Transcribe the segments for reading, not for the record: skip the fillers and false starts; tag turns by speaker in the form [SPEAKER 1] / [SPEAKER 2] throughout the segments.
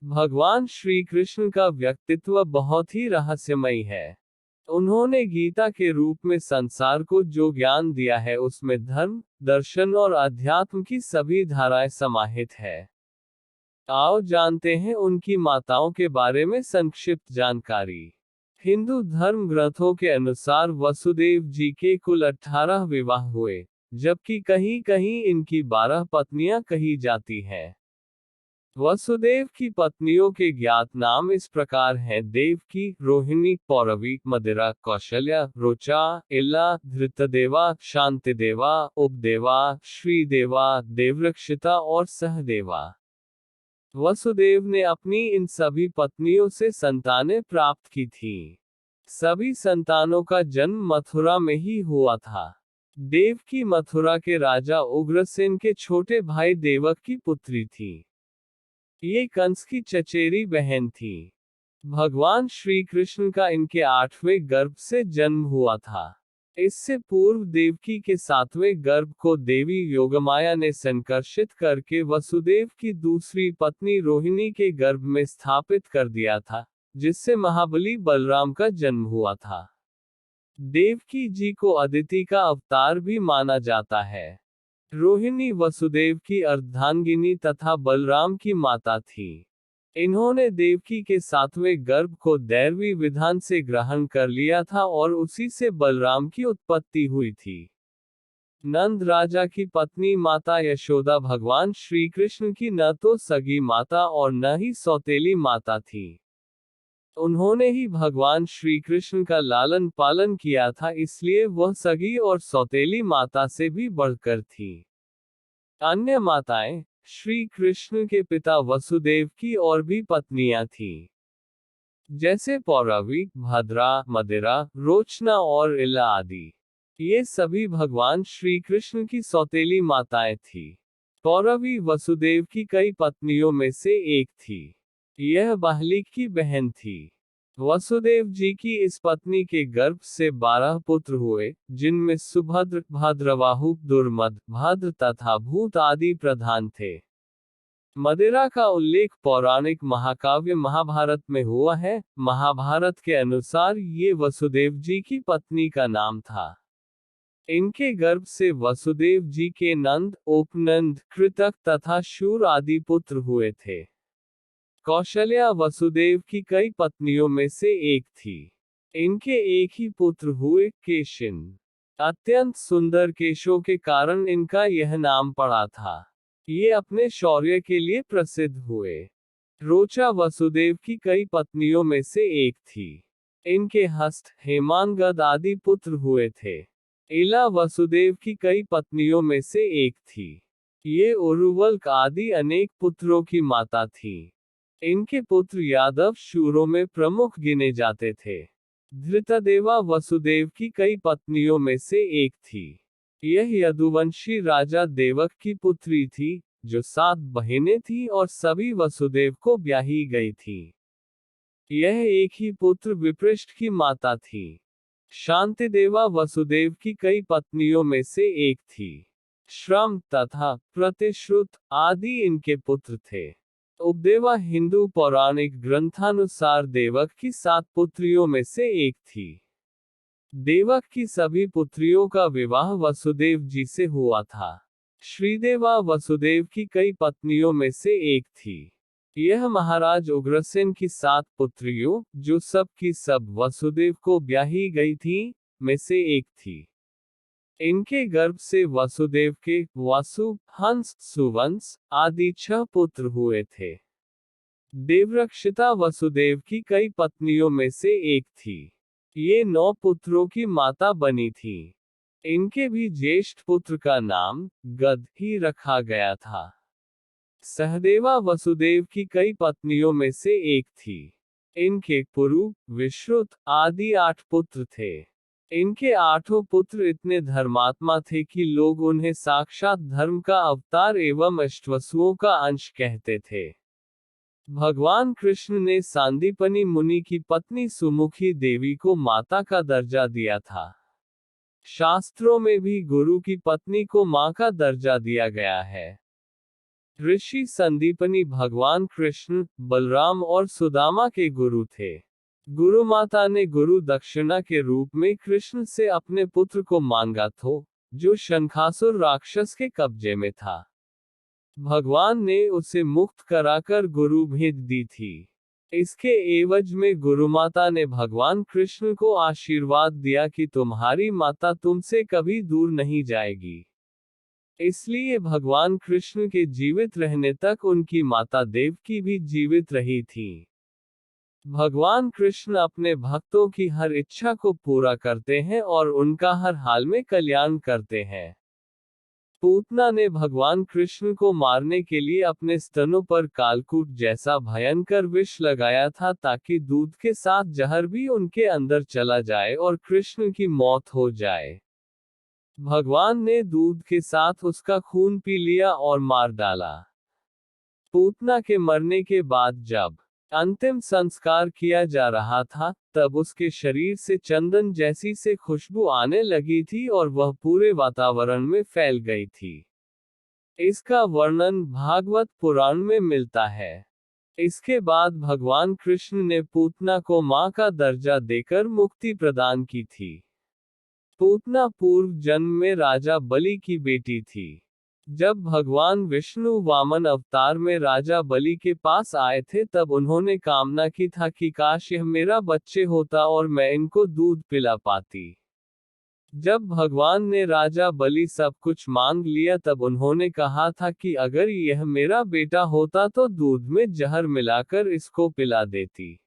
[SPEAKER 1] भगवान श्री कृष्ण का व्यक्तित्व बहुत ही रहस्यमयी है। उन्होंने गीता के रूप में संसार को जो ज्ञान दिया है उसमें धर्म, दर्शन और अध्यात्म की सभी धाराएं समाहित है। आओ जानते हैं उनकी माताओं के बारे में संक्षिप्त जानकारी। हिंदू धर्म ग्रंथों के अनुसार वसुदेव जी के कुल 18 विवाह हुए, जबकि कहीं कहीं इनकी 12 पत्नियां कही जाती हैं। वसुदेव की पत्नियों के ज्ञात नाम इस प्रकार हैं: देवकी, रोहिणी, पौरवी, मदिरा, कौशल्या, रोचा, इला, धृतदेवा, शांतिदेवा, उपदेवा, श्रीदेवा, देवरक्षिता और सहदेवा। वसुदेव ने अपनी इन सभी पत्नियों से संतानें प्राप्त की थीं। सभी संतानों का जन्म मथुरा में ही हुआ था। देवकी मथुरा के राजा उग्रसेन के छोटे भाई देवक की पुत्री थी। ये कंस की चचेरी बहन थी। भगवान श्री कृष्ण का इनके 8वें गर्भ से जन्म हुआ था। इससे पूर्व देवकी के 7वें गर्भ को देवी योगमाया ने संकर्षित करके वसुदेव की दूसरी पत्नी रोहिणी के गर्भ में स्थापित कर दिया था, जिससे महाबली बलराम का जन्म हुआ था। देवकी जी को अदिति का अवतार भी माना जाता है। रोहिणी वसुदेव की अर्धांगिनी तथा बलराम की माता थी। इन्होंने देवकी के 7वें गर्भ को दैवी विधान से ग्रहण कर लिया था और उसी से बलराम की उत्पत्ति हुई थी। नंद राजा की पत्नी माता यशोदा भगवान श्री कृष्ण की न तो सगी माता और न ही सौतेली माता थी। उन्होंने ही भगवान श्री कृष्ण का लालन पालन किया था, इसलिए वह सगी और सौतेली माता से भी बढ़कर थी। अन्य माताएं श्री कृष्ण के पिता वसुदेव की और भी पत्नियां थीं, जैसे पौरवी, भद्रा, मदिरा, रोचना और इला आदि। ये सभी भगवान श्री कृष्ण की सौतेली माताएं थीं। पौरवी वसुदेव की कई पत्नियों में से एक थी। यह बाहलिक की बहन थी। वसुदेव जी की इस पत्नी के गर्भ से 12 पुत्र हुए, जिनमें सुभद्र, भाद्रवाहु, दुर्मद, भाद्र तथा भूत आदि प्रधान थे। मदिरा का उल्लेख पौराणिक महाकाव्य महाभारत में हुआ है। महाभारत के अनुसार ये वसुदेव जी की पत्नी का नाम था। इनके गर्भ से वसुदेव जी के नंद, उपनंद, कृतक तथा शूर आदि पुत्र हुए थे। कौशल्या वसुदेव की कई पत्नियों में से एक थी। इनके एक ही पुत्र हुए, केशिन। अत्यंत सुंदर केशों के कारण इनका यह नाम पड़ा था। ये अपने शौर्य के लिए प्रसिद्ध हुए। रोचा वसुदेव की कई पत्नियों में से एक थी। इनके हस्त, हेमांगद आदि पुत्र हुए थे। इला वसुदेव की कई पत्नियों में से एक थी। ये उरुवल्क आदि अनेक पुत्रों की माता थी। इनके पुत्र यादव शूरों में प्रमुख गिने जाते थे। धृतदेवा वसुदेव की कई पत्नियों में से एक थी। यह यदुवंशी राजा देवक की पुत्री थी, जो 7 बहनें थीं और सभी वसुदेव को ब्याही गई थी। यह एक ही पुत्र विपृष्ट की माता थी। शांतिदेवा वसुदेव की कई पत्नियों में से एक थी। श्रम तथा प्रतिश्रुत आदि इनके पुत्र थे। उपदेवा हिंदू पौराणिक ग्रंथानुसार देवक की 7 पुत्रियों में से एक थी। देवक की सभी पुत्रियों का विवाह वसुदेव जी से हुआ था। श्रीदेवा वसुदेव की कई पत्नियों में से एक थी। यह महाराज उग्रसेन की 7 पुत्रियों, जो सब की सब वसुदेव को ब्याही गई थीं, में से एक थी। इनके गर्भ से वसुदेव के वासु, हंस, सुवंश आदि 6 पुत्र हुए थे। देवरक्षिता वसुदेव की कई पत्नियों में से एक थी। ये 9 पुत्रों की माता बनी थी। इनके भी ज्येष्ठ पुत्र का नाम गद ही रखा गया था। सहदेवा वसुदेव की कई पत्नियों में से एक थी। इनके पुरु, विश्रुत आदि 8 पुत्र थे। इनके 8 पुत्र इतने धर्मात्मा थे कि लोग उन्हें साक्षात धर्म का अवतार एवं अष्टवसुओं का अंश कहते थे। भगवान कृष्ण ने सांदीपनि मुनि की पत्नी सुमुखी देवी को माता का दर्जा दिया था। शास्त्रों में भी गुरु की पत्नी को मां का दर्जा दिया गया है। ऋषि संदीपनी भगवान कृष्ण, बलराम और सुदामा के गुरु थे। गुरु माता ने गुरु दक्षिणा के रूप में कृष्ण से अपने पुत्र को मांगा था, जो शंखासुर राक्षस के कब्जे में था। भगवान ने उसे मुक्त कराकर गुरु भेंट दी थी। इसके एवज में गुरुमाता ने भगवान कृष्ण को आशीर्वाद दिया कि तुम्हारी माता तुमसे कभी दूर नहीं जाएगी। इसलिए भगवान कृष्ण के जीवित रहने तक उनकी माता देवकी भी जीवित रही थी। भगवान कृष्ण अपने भक्तों की हर इच्छा को पूरा करते हैं और उनका हर हाल में कल्याण करते हैं। पूतना ने भगवान कृष्ण को मारने के लिए अपने स्तनों पर कालकूट जैसा भयंकर विष लगाया था, ताकि दूध के साथ जहर भी उनके अंदर चला जाए और कृष्ण की मौत हो जाए। भगवान ने दूध के साथ उसका खून पी लिया और मार डाला। पूतना के मरने के बाद जब अंतिम संस्कार किया जा रहा था, तब उसके शरीर से चंदन जैसी से खुशबू आने लगी थी और वह पूरे वातावरण में फैल गई थी। इसका वर्णन भागवत पुराण में मिलता है। इसके बाद भगवान कृष्ण ने पूतना को मां का दर्जा देकर मुक्ति प्रदान की थी। पूतना पूर्व जन्म में राजा बलि की बेटी थी। जब भगवान विष्णु वामन अवतार में राजा बलि के पास आए थे, तब उन्होंने कामना की था कि काश यह मेरा बच्चे होता और मैं इनको दूध पिला पाती। जब भगवान ने राजा बलि सब कुछ मांग लिया, तब उन्होंने कहा था कि अगर यह मेरा बेटा होता तो दूध में जहर मिलाकर इसको पिला देती।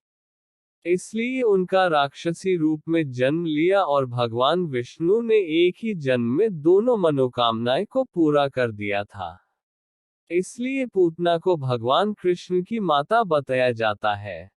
[SPEAKER 1] इसलिए उनका राक्षसी रूप में जन्म लिया और भगवान विष्णु ने एक ही जन्म में दोनों मनोकामनाएं को पूरा कर दिया था। इसलिए पूतना को भगवान कृष्ण की माता बताया जाता है।